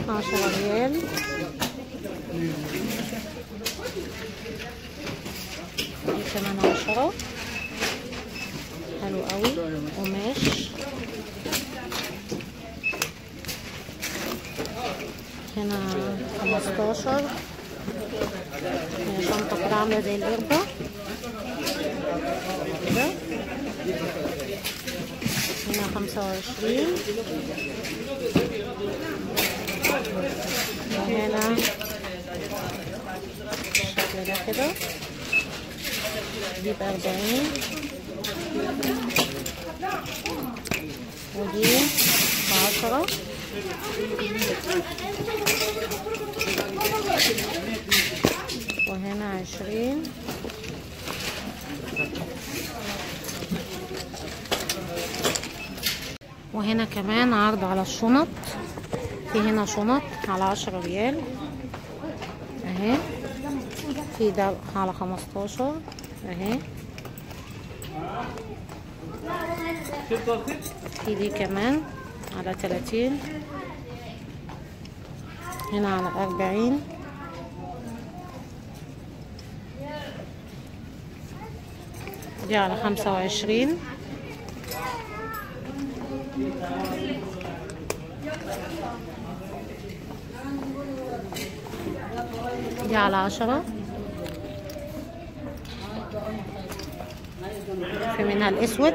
10 ريال. دي كمان 10. حلو قوي، قماش. هنا 15. هي شنطة كده عاملة زي القربة كده. هنا 25. وهنا الشكل ده كده، دي ب40. ودي ب10. وهنا 20. وهنا كمان عرض على الشنط. في هنا شنط على 10 ريال اهي. في ده على 15 اهي. في دي كمان على 30. هنا على 40. دي على 25. دي على 10. في منها الاسود.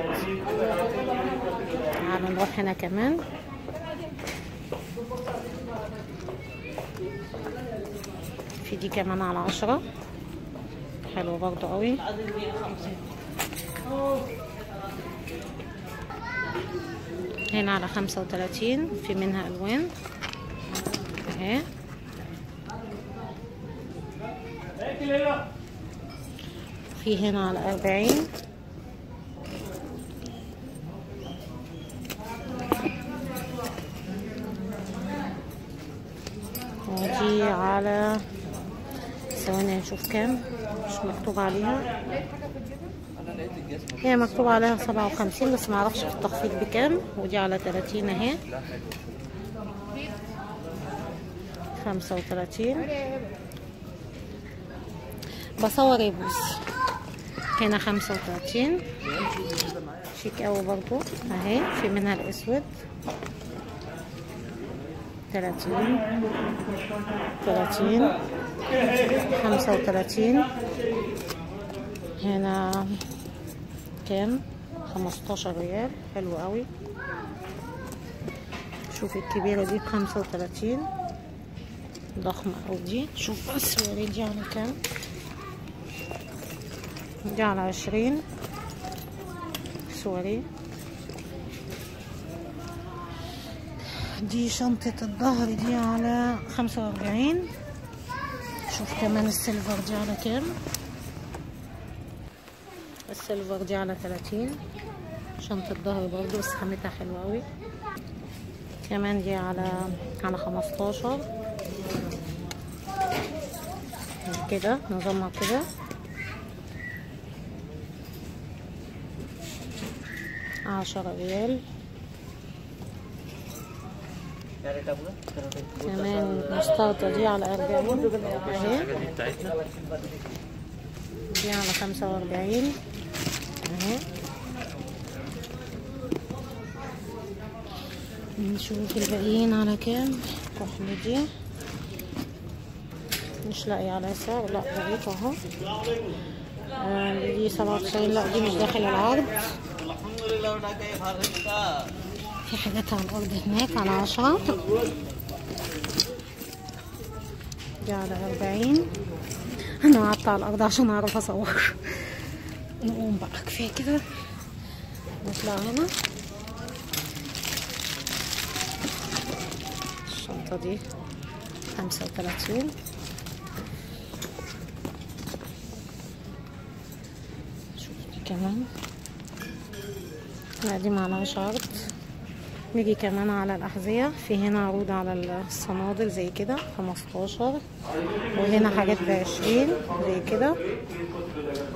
تعالوا نروح هنا كمان. في دي كمان على 10. حلو برضو قوي. هنا على 35. في منها الوان اهي. في هنا على 40. ودي على، ثواني نشوف كام، مش مكتوب عليها. هي مكتوب عليها 57 بس معرفش في التخفيض بكام. ودي على 30 اهي. 35. بصور يا بوسي. هنا 35. شيك اوي برضو اهي. في منها الاسود. 30. 30. 35. هنا كام؟ 15 ريال. حلو قوي. شوفي الكبيرة دي ب35. ضخمة اوي دي. شوف السواري دي على كام. دي على 20. سواري. دي شنطة الظهر دي على 45. شوف كمان السيلفر دي على كام. السيلفر دي على 30. شنطة ظهر برضو بس خامتها حلوة اوي. كمان دي على 15 كده، نظامها كده. 10 ريال. كمان مستردة دي على 40 اهي. دي على 45 اهي. نشوف الباقيين على كام. كحل دي مش لاقي على سعر، لا لقيت اهو. دي 97. لا دي مش داخل العرض. في حاجات على الارض هناك على 10. دي على 40. انا قعدت على الارض عشان اعرف اصور. نقوم بقى كفايه كده. نطلع هنا. الشنطه دي 35. شوف دي كمان. لا دي معلهاش عرض. نيجي كمان على الأحذية. في هنا عروض على الصنادل زي كده 15. وهنا حاجات ب20 زي كده.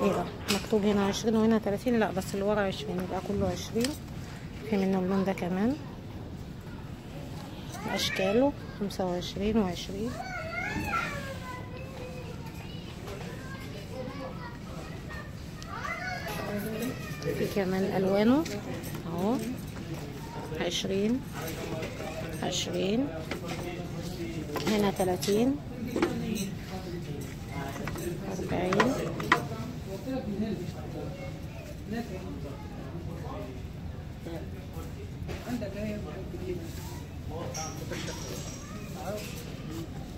ايه ده مكتوب هنا 20 وهنا 30. لا بس اللي ورا 20 يبقى كله 20. في منه اللون ده كمان أشكاله 25 و20. في كمان الوانه اهو 20 20. هنا 30 40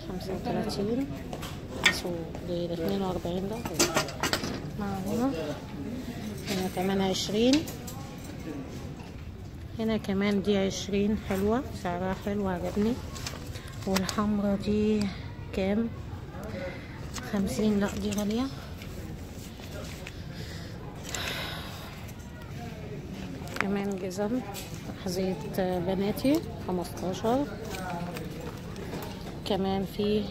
35. بس ل 42 ده معانا. هنا كمان 20. هنا كمان دي 20 حلوة، سعرها حلو عجبني. والحمرا دي كام؟ 50. لا دي غالية. كمان جزم أحذية بناتي 15. كمان في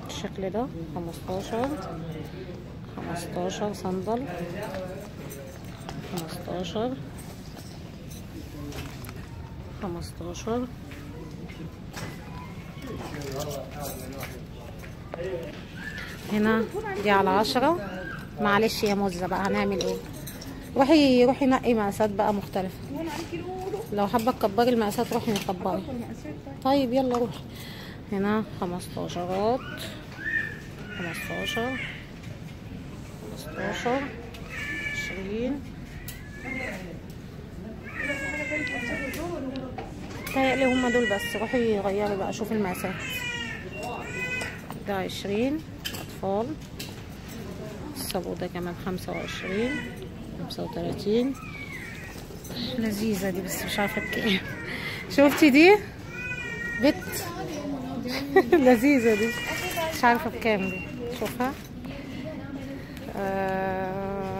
الشكل ده 15 صندل 15. هنا دي على 10. معلش يا موزة بقى هنعمل ايه؟ روحي نقي مقاسات بقى مختلفة. لو حابة تكبري المقاسات روحي كبري. طيب يلا روحي. هنا 15 20. متهيألي هما دول بس. روحي غيري بقى شوفي المقاسات. ده 20 أطفال. الصابون ده كمان 25 35. لذيذة دي بس مش عارفة بكام. شوفتي دي بت لذيذة دي مش عارفة بكام دي. شوفها.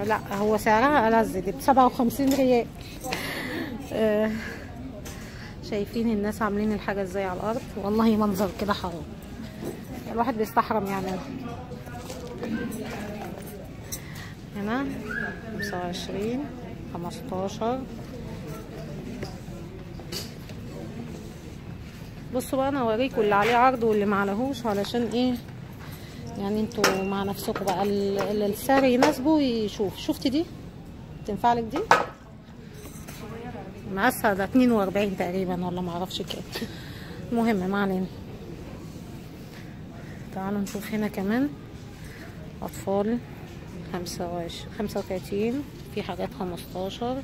لا هو سعرها ألذ دي ب57 ريال. شايفين الناس عاملين الحاجة ازاي على الأرض؟ والله منظر كده حرام، الواحد بيستحرم يعملها. هنا 25 15. بصوا بقى انا اوريكم اللي عليه عرض واللي معلهوش، علشان ايه يعني انتوا مع نفسكم بقى اللي السعر يناسبه يشوف. شفتي دي تنفعلك دي؟ مقاسها ده 42 تقريبا ولا معرفش كام. المهم ما علينا. تعالوا نشوف هنا كمان اطفال 35. في حاجات 15.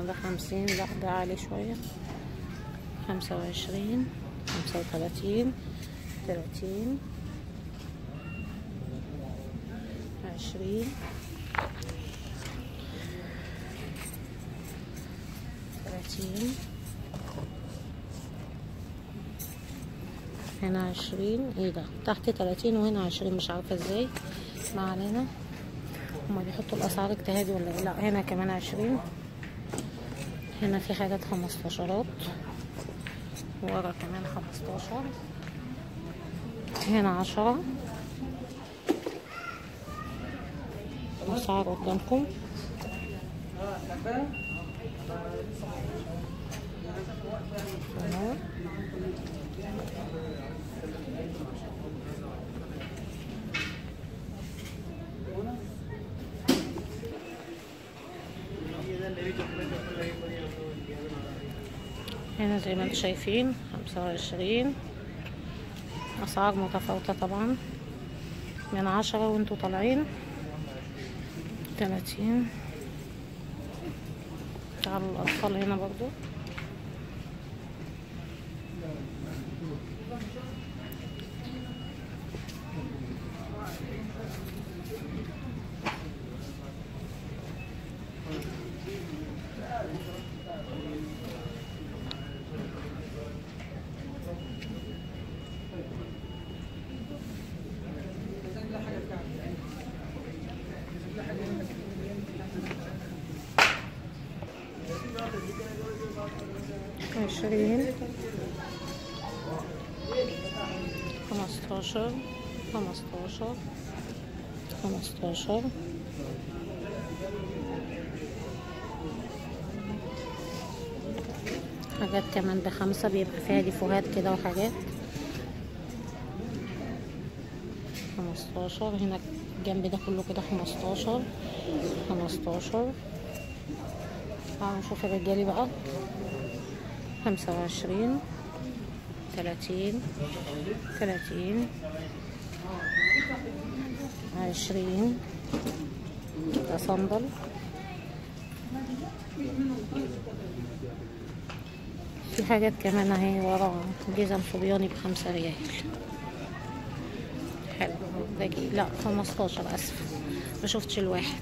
ده 50. لا ده عالي شوية. 25 35 30 20 30. هنا 20. ايه ده تحت 30 وهنا 20 مش عارفة ازاي. ما علينا. هما بيحطوا الاسعار اجتهادي ولا ايه؟ لا هنا كمان 20. هنا في حاجات 15. ورا كمان 15. هنا 10. الاسعار قدامكم. هنا زي ما انتم شايفين 25. اسعار متفاوتة طبعا من 10 وانتوا طالعين 30. تعالوا الاطفال هنا برضو. عشرين 15 15 15. حاجات كمان ب5 بيبقى فيها ديفوهات كده وحاجات. 15. هنا الجنب ده كله كده 15. تعالوا نشوف الرجالي بقى. 25. 30. 20. ده صندل. في حاجات كمان اهي ورا، جزم صبياني ب5 ريال. حلو. لا 15، اسف مشوفتش الواحد.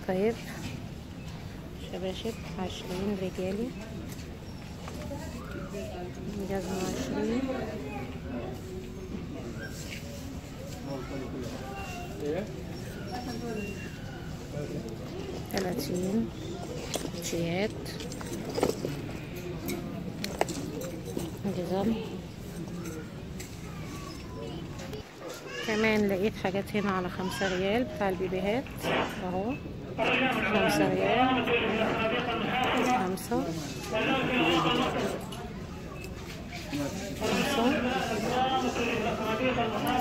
طيب شباشب 20 رجالي. جزمة 20. 30. كوتشيات. جزم. كمان لقيت حاجات هنا على 5 ريال بتاع البيبيهات اهو. 5 ريال. 5.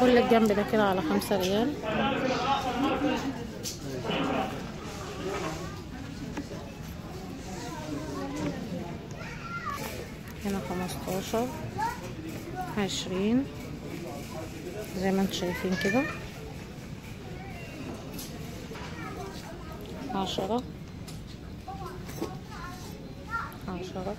كل الجنب ده كده على 5 ريال. هنا 15. 20 زي ما انتم شايفين كده. 10. 10.